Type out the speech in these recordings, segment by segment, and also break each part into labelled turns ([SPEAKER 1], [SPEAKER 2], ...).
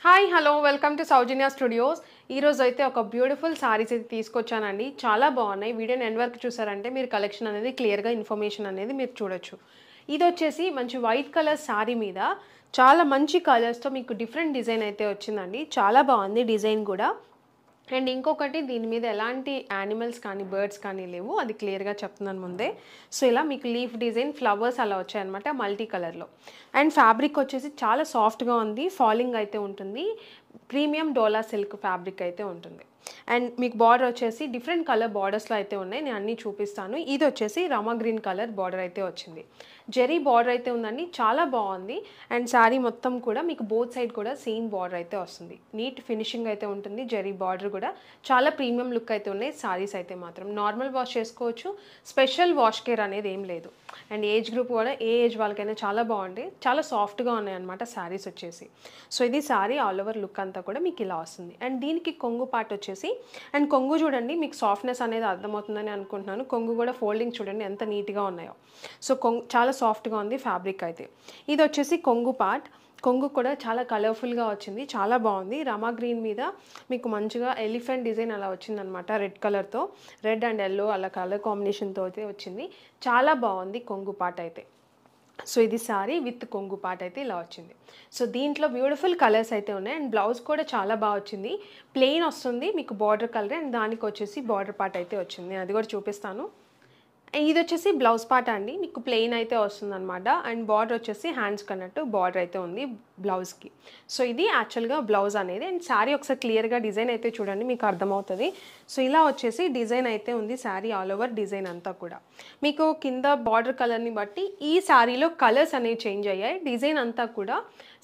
[SPEAKER 1] Hi hello welcome to Soujanya studios. ఈరోజు అయితే ఒక బ్యూటిఫుల్ సారీస్ అయితే తీసుకొచ్చానండి. చాలా బాగున్నాయి. వీడియోని ఎండ్ వరకు చూసారంటే మీరు కలెక్షన్ అనేది క్లియర్గా ఇన్ఫర్మేషన్ అనేది మీరు చూడొచ్చు. ఇది వచ్చేసి మంచి వైట్ కలర్ సారీ మీద చాలా మంచి కలర్స్తో మీకు డిఫరెంట్ డిజైన్ అయితే వచ్చిందండి. చాలా బాగుంది డిజైన్ కూడా. అండ్ ఇంకొకటి దీని మీద ఎలాంటి యానిమల్స్ కానీ బర్డ్స్ కానీ లేవు, అది క్లియర్గా చెప్తున్నాను ముందే. సో ఇలా మీకు లీఫ్ డిజైన్ ఫ్లవర్స్ అలా వచ్చాయన్నమాట మల్టీ కలర్లో. అండ్ ఫ్యాబ్రిక్ వచ్చేసి చాలా సాఫ్ట్గా ఉంది, ఫాలింగ్ అయితే ఉంటుంది, ప్రీమియం డోలా సిల్క్ ఫ్యాబ్రిక్ అయితే ఉంటుంది. అండ్ మీకు బార్డర్ వచ్చేసి డిఫరెంట్ కలర్ బార్డర్స్లో అయితే ఉన్నాయి, నేను అన్నీ చూపిస్తాను. ఇది వచ్చేసి రామా గ్రీన్ కలర్ బార్డర్ అయితే వచ్చింది, జెరీ బార్డర్ అయితే ఉందండి, చాలా బాగుంది. అండ్ శారీ మొత్తం కూడా మీకు బోత్ సైడ్ కూడా సేమ్ బార్డర్ అయితే వస్తుంది, నీట్ ఫినిషింగ్ అయితే ఉంటుంది. జెరీ బార్డర్ కూడా చాలా ప్రీమియం లుక్ అయితే ఉన్నాయి. శారీస్ అయితే మాత్రం నార్మల్ వాష్ చేసుకోవచ్చు, స్పెషల్ వాష్ కేర్ అనేది ఏం లేదు. అండ్ ఏజ్ గ్రూప్ కూడా ఏ ఏజ్ వాళ్ళకైనా చాలా బాగుంటాయి, చాలా సాఫ్ట్గా ఉన్నాయి అనమాట శారీస్ వచ్చేసి. సో ఇది శారీ ఆల్ ఓవర్ లుక్ అంతా కూడా మీకు ఇలా వస్తుంది. అండ్ దీనికి కొంగు పార్ట్ వచ్చేసి, అండ్ కొంగు చూడండి మీకు సాఫ్ట్నెస్ అనేది అర్థమవుతుందని అనుకుంటున్నాను. కొంగు కూడా ఫోల్డింగ్ చూడండి ఎంత నీట్గా ఉన్నాయో. సో కొంగు చాలా సాఫ్ట్గా ఉంది ఫ్యాబ్రిక్ అయితే. ఇది వచ్చేసి కొంగు పార్ట్. కొంగు కూడా చాలా కలర్ఫుల్గా వచ్చింది, చాలా బాగుంది. రామా గ్రీన్ మీద మీకు మంచిగా ఎలిఫెంట్ డిజైన్ అలా వచ్చిందనమాట, రెడ్ కలర్తో, రెడ్ అండ్ ఎల్లో అలా కలర్ కాంబినేషన్తో అయితే వచ్చింది. చాలా బాగుంది కొంగు పార్ట్ అయితే. సో ఇది సారీ విత్ కొంగు పార్ట్ అయితే ఇలా వచ్చింది. సో దీంట్లో బ్యూటిఫుల్ కలర్స్ అయితే ఉన్నాయి. అండ్ బ్లౌజ్ కూడా చాలా బాగా వచ్చింది, ప్లెయిన్ వస్తుంది మీకు బార్డర్ కలర్, అండ్ దానికి వచ్చేసి బార్డర్ పార్ట్ అయితే వచ్చింది, అది కూడా చూపిస్తాను. ఇది వచ్చేసి బ్లౌజ్ పార్ట్ అండి, మీకు ప్లెయిన్ అయితే వస్తుంది అనమాట. అండ్ బార్డర్ వచ్చేసి హ్యాండ్స్ కన్నట్టు బార్డర్ అయితే ఉంది బ్లౌజ్కి. సో ఇది యాక్చువల్గా బ్లౌజ్ అనేది. అండ్ శారీ ఒకసారి క్లియర్గా డిజైన్ అయితే చూడండి మీకు అర్థమవుతుంది. సో ఇలా వచ్చేసి డిజైన్ అయితే ఉంది శారీ ఆల్ ఓవర్ డిజైన్ అంతా కూడా. మీకు కింద బార్డర్ కలర్ని బట్టి ఈ శారీలో కలర్స్ అనేవి చేంజ్ అయ్యాయి, డిజైన్ అంతా కూడా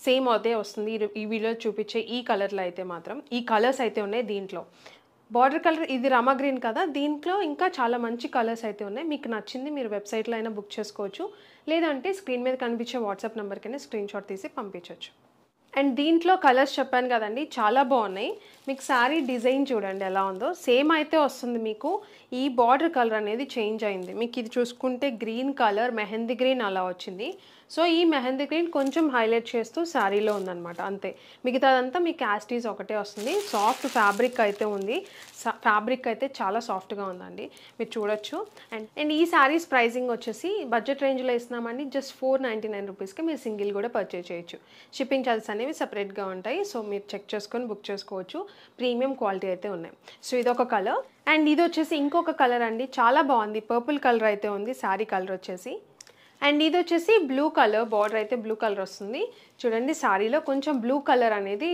[SPEAKER 1] సేమ్ అదే వస్తుంది. ఈ వీడియో చూపించే ఈ కలర్లో అయితే మాత్రం ఈ కలర్స్ అయితే ఉన్నాయి. దీంట్లో బార్డర్ కలర్ ఇది రామా గ్రీన్ కదా, దీంట్లో ఇంకా చాలా మంచి కలర్స్ అయితే ఉన్నాయి. మీకు నచ్చింది మీరు వెబ్సైట్లో అయినా బుక్ చేసుకోవచ్చు, లేదంటే స్క్రీన్ మీద కనిపించే వాట్సాప్ నెంబర్కైనా స్క్రీన్ షాట్ తీసి పంపించవచ్చు. అండ్ దీంట్లో కలర్స్ చెప్పాను కదండి, చాలా బాగున్నాయి. మీకు శారీ డిజైన్ చూడండి ఎలా ఉందో, సేమ్ అయితే వస్తుంది. మీకు ఈ బార్డర్ కలర్ అనేది చేంజ్ అయింది. మీకు ఇది చూసుకుంటే గ్రీన్ కలర్ మెహందీ గ్రీన్ అలా వచ్చింది. సో ఈ మెహందీ గ్రీన్ కొంచెం హైలైట్ చేస్తూ శారీలో ఉందన్నమాట, అంతే. మిగతాదంతా మీకు యాస్టీస్ ఒకటే వస్తుంది. సాఫ్ట్ ఫ్యాబ్రిక్ అయితే ఉంది, ఫ్యాబ్రిక్ అయితే చాలా సాఫ్ట్గా ఉందండి, మీరు చూడొచ్చు. అండ్ ఈ శారీస్ ప్రైజింగ్ వచ్చేసి బడ్జెట్ రేంజ్లో ఇస్తున్నామండి. జస్ట్ 499 రూపీస్కి మీరు సింగిల్ కూడా పర్చేజ్ చేయొచ్చు. షిప్పింగ్ ఛార్జెస్ అనేవి సపరేట్గా ఉంటాయి. సో మీరు చెక్ చేసుకొని బుక్ చేసుకోవచ్చు, ప్రీమియం క్వాలిటీ అయితే ఉన్నాయి. సో ఇదొక కలర్. అండ్ ఇది వచ్చేసి ఇంకొక కలర్ అండి, చాలా బాగుంది, పర్పుల్ కలర్ అయితే ఉంది శారీ కలర్ వచ్చేసి. అండ్ ఇది వచ్చేసి బ్లూ కలర్, బార్డర్ అయితే బ్లూ కలర్ వస్తుంది చూడండి. శారీలో కొంచెం బ్లూ కలర్ అనేది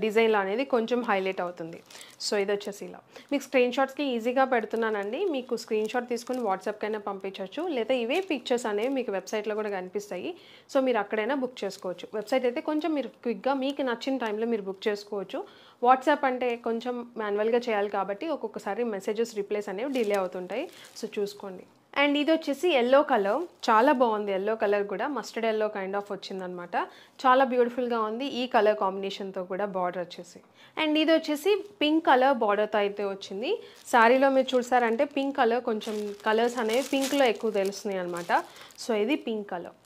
[SPEAKER 1] డిజైన్లో అనేది కొంచెం హైలైట్ అవుతుంది. సో ఇది వచ్చేసి ఇలా మీకు స్క్రీన్ షాట్స్కి ఈజీగా పెడుతున్నానండి, మీకు స్క్రీన్ షాట్ తీసుకుని వాట్సాప్కైనా పంపించవచ్చు, లేదా ఇవే పిక్చర్స్ అనేవి మీకు వెబ్సైట్లో కూడా కనిపిస్తాయి. సో మీరు అక్కడైనా బుక్ చేసుకోవచ్చు. వెబ్సైట్ అయితే కొంచెం మీరు క్విక్గా మీకు నచ్చిన టైంలో మీరు బుక్ చేసుకోవచ్చు. వాట్సాప్ అంటే కొంచెం మాన్యువల్గా చేయాలి కాబట్టి ఒక్కొక్కసారి మెసేజెస్ రిప్లైస్ అనేవి డిలే అవుతుంటాయి, సో చూసుకోండి. అండ్ ఇది వచ్చేసి ఎల్లో కలర్, చాలా బాగుంది. ఎల్లో కలర్ కూడా మస్టర్డ్ ఎల్లో కైండ్ ఆఫ్ వచ్చిందనమాట, చాలా బ్యూటిఫుల్గా ఉంది ఈ కలర్ కాంబినేషన్తో కూడా బార్డర్ వచ్చేసి. అండ్ ఇది వచ్చేసి పింక్ కలర్ బార్డర్తో అయితే వచ్చింది. శారీలో మీరు చూసారంటే పింక్ కలర్ కొంచెం కలర్స్ అనేవి పింక్లో ఎక్కువ తెలుస్తున్నాయి అనమాట. సో ఇది పింక్ కలర్.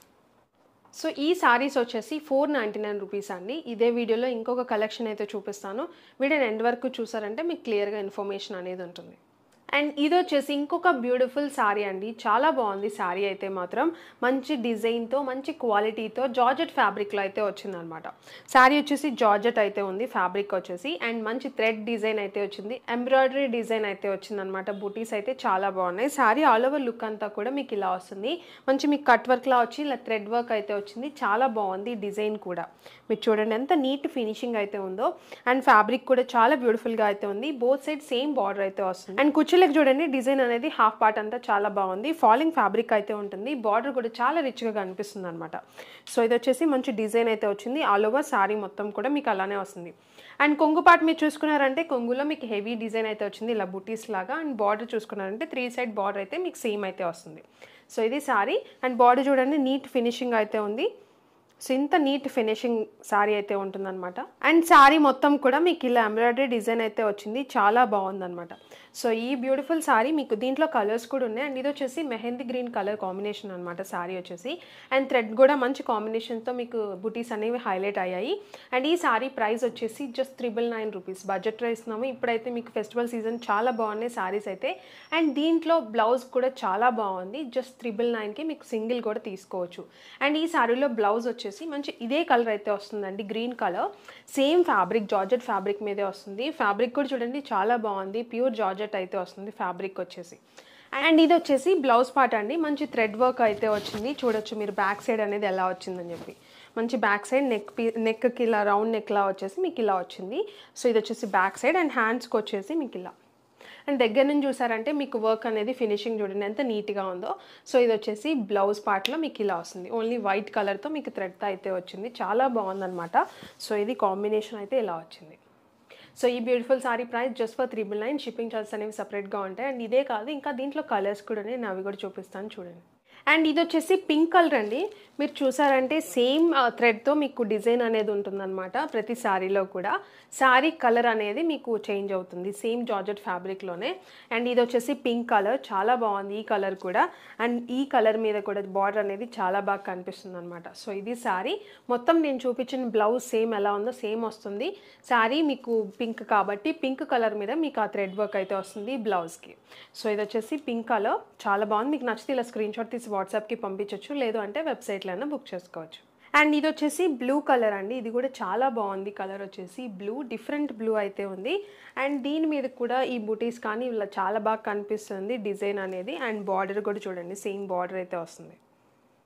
[SPEAKER 1] సో ఈ శారీస్ వచ్చేసి 499 రూపీస్ అండి. ఇదే వీడియోలో ఇంకొక కలెక్షన్ అయితే చూపిస్తాను, వీడియోని ఎండ్ వరకు చూసారంటే మీకు క్లియర్గా ఇన్ఫర్మేషన్ అనేది ఉంటుంది. అండ్ ఇది వచ్చేసి ఇంకొక బ్యూటిఫుల్ శారీ అండి, చాలా బాగుంది శారీ అయితే మాత్రం. మంచి డిజైన్తో మంచి క్వాలిటీతో జార్జెట్ ఫ్యాబ్రిక్లో అయితే వచ్చిందనమాట. శారీ వచ్చేసి జార్జెట్ అయితే ఉంది ఫ్యాబ్రిక్ వచ్చేసి. అండ్ మంచి థ్రెడ్ డిజైన్ అయితే వచ్చింది, ఎంబ్రాయిడరీ డిజైన్ అయితే వచ్చిందనమాట. బూటీస్ అయితే చాలా బాగున్నాయి. శారీ ఆల్ ఓవర్ లుక్ అంతా కూడా మీకు ఇలా వస్తుంది, మంచి మీకు కట్ వర్క్లా వచ్చి ఇలా థ్రెడ్ వర్క్ అయితే వచ్చింది, చాలా బాగుంది డిజైన్ కూడా. మీరు చూడండి ఎంత నీట్ ఫినిషింగ్ అయితే ఉందో. అండ్ ఫ్యాబ్రిక్ కూడా చాలా బ్యూటిఫుల్గా అయితే ఉంది, బోత్ సైడ్ సేమ్ బార్డర్ అయితే వస్తుంది. అండ్ కుర్చీలకు చూడండి డిజైన్ అనేది హాఫ్ పార్ట్ అంతా చాలా బాగుంది, ఫాలింగ్ ఫ్యాబ్రిక్ అయితే ఉంటుంది, బార్డర్ కూడా చాలా రిచ్గా కనిపిస్తుంది అనమాట. సో ఇది వచ్చేసి మంచి డిజైన్ అయితే వచ్చింది, ఆల్ ఓవర్ శారీ మొత్తం కూడా మీకు అలానే వస్తుంది. అండ్ కొంగు పార్ట్ మీరు చూసుకున్నారంటే కొంగులో మీకు హెవీ డిజైన్ అయితే వచ్చింది ఇలా బుటీస్ లాగా. అండ్ బార్డర్ చూసుకున్నారంటే 3 సైడ్ బార్డర్ అయితే మీకు సేమ్ అయితే వస్తుంది. సో ఇది శారీ. అండ్ బార్డర్ చూడండి నీట్ ఫినిషింగ్ అయితే ఉంది, సో ఇంత నీట్ ఫినిషింగ్ శారీ అయితే ఉంటుందన్నమాట. అండ్ శారీ మొత్తం కూడా మీకు ఇలా ఎంబ్రాయిడరీ డిజైన్ అయితే వచ్చింది, చాలా బాగుందన్నమాట. సో ఈ బ్యూటిఫుల్ శారీ మీకు దీంట్లో కలర్స్ కూడా ఉన్నాయి. అండ్ ఇది వచ్చేసి మెహందీ గ్రీన్ కలర్ కాంబినేషన్ అనమాట శారీ వచ్చేసి. అండ్ థ్రెడ్ కూడా మంచి కాంబినేషన్తో మీకు బుటీస్ అనేవి హైలైట్ అయ్యాయి. అండ్ ఈ శారీ ప్రైస్ వచ్చేసి జస్ట్ 999 రూపీస్ బడ్జెట్లో ఇస్తున్నాము. ఇప్పుడైతే మీకు ఫెస్టివల్ సీజన్ చాలా బాగున్నాయి శారీస్ అయితే. అండ్ దీంట్లో బ్లౌజ్ కూడా చాలా బాగుంది, జస్ట్ 999కి మీకు సింగిల్ కూడా తీసుకోవచ్చు. అండ్ ఈ శారీలో బ్లౌజ్ వచ్చేసి మంచి ఇదే కలర్ అయితే వస్తుందండి, green colour. Same fabric georgette fabric మీదే వస్తుంది. ఫ్యాబ్రిక్ కూడా చూడండి చాలా బాగుంది, ప్యూర్ జార్జెట్ అయితే వస్తుంది ఫ్యాబ్రిక్ వచ్చేసి. అండ్ ఇది వచ్చేసి బ్లౌజ్ పార్ట్ అండి, మంచి థ్రెడ్ వర్క్ అయితే వచ్చింది. చూడొచ్చు మీరు బ్యాక్ సైడ్ అనేది ఎలా వచ్చిందని చెప్పి. మంచి బ్యాక్ సైడ్ నెక్కి ఇలా రౌండ్ నెక్లా వచ్చేసి మీకు ఇలా వచ్చింది. సో ఇది వచ్చేసి బ్యాక్ సైడ్. అండ్ హ్యాండ్స్కి వచ్చేసి మీకు ఇలా. అండ్ దగ్గర నుంచి చూసారంటే మీకు వర్క్ అనేది ఫినిషింగ్ చూడండి ఎంత నీట్గా ఉందో. సో ఇది వచ్చేసి బ్లౌజ్ పార్ట్లో మీకు ఇలా వస్తుంది, ఓన్లీ వైట్ కలర్తో మీకు థ్రెడ్తో అయితే వచ్చింది, చాలా బాగుందన్నమాట. సో ఇది కాంబినేషన్ అయితే ఇలా వచ్చింది. సో ఈ beautiful sorry price just for 999. Shipping charges అనేవి సపరేట్గా ఉంటాయి. అండ్ ఇదే కాదు, ఇంకా దీంట్లో కలర్స్ కూడా నేను అవి కూడా చూపిస్తాను చూడండి. అండ్ ఇది వచ్చేసి పింక్ కలర్ అండి. మీరు చూసారంటే సేమ్ థ్రెడ్తో మీకు డిజైన్ అనేది ఉంటుందన్నమాట ప్రతి శారీలో కూడా. శారీ కలర్ అనేది మీకు చేంజ్ అవుతుంది సేమ్ జార్జెట్ ఫ్యాబ్రిక్లోనే. అండ్ ఇది వచ్చేసి పింక్ కలర్, చాలా బాగుంది ఈ కలర్ కూడా. అండ్ ఈ కలర్ మీద కూడా బార్డర్ అనేది చాలా బాగా కనిపిస్తుంది అనమాట. సో ఇది శారీ మొత్తం నేను చూపించిన బ్లౌజ్ సేమ్ ఎలా ఉందో సేమ్ వస్తుంది. శారీ మీకు పింక్ కాబట్టి పింక్ కలర్ మీద మీకు ఆ థ్రెడ్ వర్క్ అయితే వస్తుంది బ్లౌజ్కి. సో ఇది వచ్చేసి పింక్ కలర్, చాలా బాగుంది. మీకు నచ్చితే ఇలా స్క్రీన్ షాట్ తీసి వాట్సాప్కి పంపించవచ్చు, లేదు అంటే వెబ్సైట్లో అయినా బుక్ చేసుకోవచ్చు. అండ్ ఇది వచ్చేసి బ్లూ కలర్ అండి, ఇది కూడా చాలా బాగుంది. కలర్ వచ్చేసి బ్లూ, డిఫరెంట్ బ్లూ అయితే ఉంది. అండ్ దీని మీద కూడా ఈ బూటీస్ కానీ ఇలా చాలా బాగా కనిపిస్తుంది డిజైన్ అనేది. అండ్ బార్డర్ కూడా చూడండి సేమ్ బార్డర్ అయితే వస్తుంది.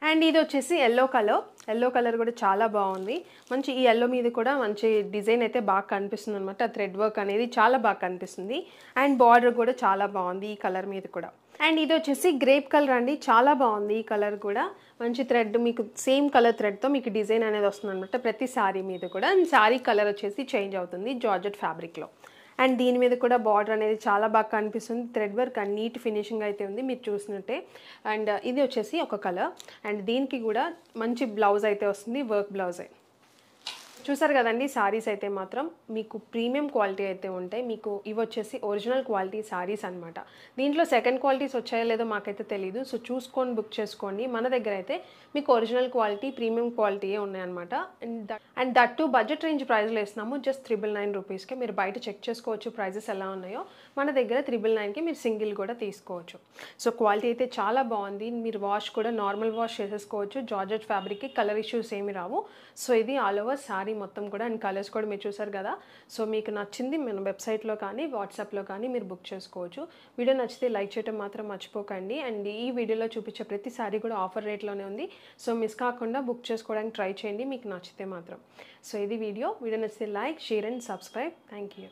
[SPEAKER 1] అండ్ ఇది వచ్చేసి ఎల్లో కలర్ కూడా చాలా బాగుంది. మంచి ఈ ఎల్లో మీద కూడా మంచి డిజైన్ అయితే బాగా కనిపిస్తుంది అనమాట. థ్రెడ్ వర్క్ అనేది చాలా బాగా కనిపిస్తుంది. అండ్ బార్డర్ కూడా చాలా బాగుంది ఈ కలర్ మీద కూడా. అండ్ ఇది వచ్చేసి గ్రేప్ కలర్ అండి, చాలా బాగుంది ఈ కలర్ కూడా. మంచి థ్రెడ్ మీకు సేమ్ కలర్ థ్రెడ్తో మీకు డిజైన్ అనేది వస్తుంది అనమాట ప్రతి శారీ మీద కూడా. అండ్ శారీ కలర్ వచ్చేసి చేంజ్ అవుతుంది జార్జెట్ ఫ్యాబ్రిక్లో. అండ్ దీని మీద కూడా బార్డర్ అనేది చాలా బాగా కనిపిస్తుంది, thread work and neat finishing అయితే ఉంది మీరు చూసినట్టే. అండ్ ఇది వచ్చేసి ఒక కలర్. అండ్ దీనికి కూడా మంచి బ్లౌజ్ అయితే వస్తుంది, వర్క్ బ్లౌజే. చూసారు కదండి సారీస్ అయితే మాత్రం మీకు ప్రీమియం క్వాలిటీ అయితే ఉంటాయి. మీకు ఇవి వచ్చేసి ఒరిజినల్ క్వాలిటీ సారీస్ అనమాట. దీంట్లో సెకండ్ క్వాలిటీస్ వచ్చాయో లేదో మాకైతే తెలియదు. సో చూసుకొని బుక్ చేసుకోండి. మన దగ్గర అయితే మీకు ఒరిజినల్ క్వాలిటీ ప్రీమియం క్వాలిటీయే ఉన్నాయన్నమాట. And that to budget range ప్రైస్లో ఇస్తున్నాము, జస్ట్ 999 రూపీస్కి. మీరు బయట చెక్ చేసుకోవచ్చు ప్రైజెస్ ఎలా ఉన్నాయో. మన దగ్గర 999కి మీరు సింగిల్ కూడా తీసుకోవచ్చు. సో క్వాలిటీ అయితే చాలా బాగుంది. మీరు వాష్ కూడా నార్మల్ వాష్ చేసేసుకోవచ్చు. జార్జెట్ ఫ్యాబ్రిక్కి కలర్ ఇష్యూస్ ఏమి రావు. సో ఇది ఆల్ ఓవర్ సారీ మొత్తం కూడా. అండ్ కలర్స్ కూడా మీరు చూసారు కదా. సో మీకు నచ్చింది మన వెబ్సైట్లో కానీ వాట్సాప్లో కానీ మీరు బుక్ చేసుకోవచ్చు. వీడియో నచ్చితే లైక్ చేయడం మాత్రం మర్చిపోకండి. అండ్ ఈ వీడియోలో చూపించే ప్రతి సారీ కూడా ఆఫర్ రేట్లోనే ఉంది. సో మిస్ కాకుండా బుక్ చేసుకోవడానికి ట్రై చేయండి మీకు నచ్చితే మాత్రం. సో ఇది వీడియో నచ్చితే like, share and subscribe. Thank you.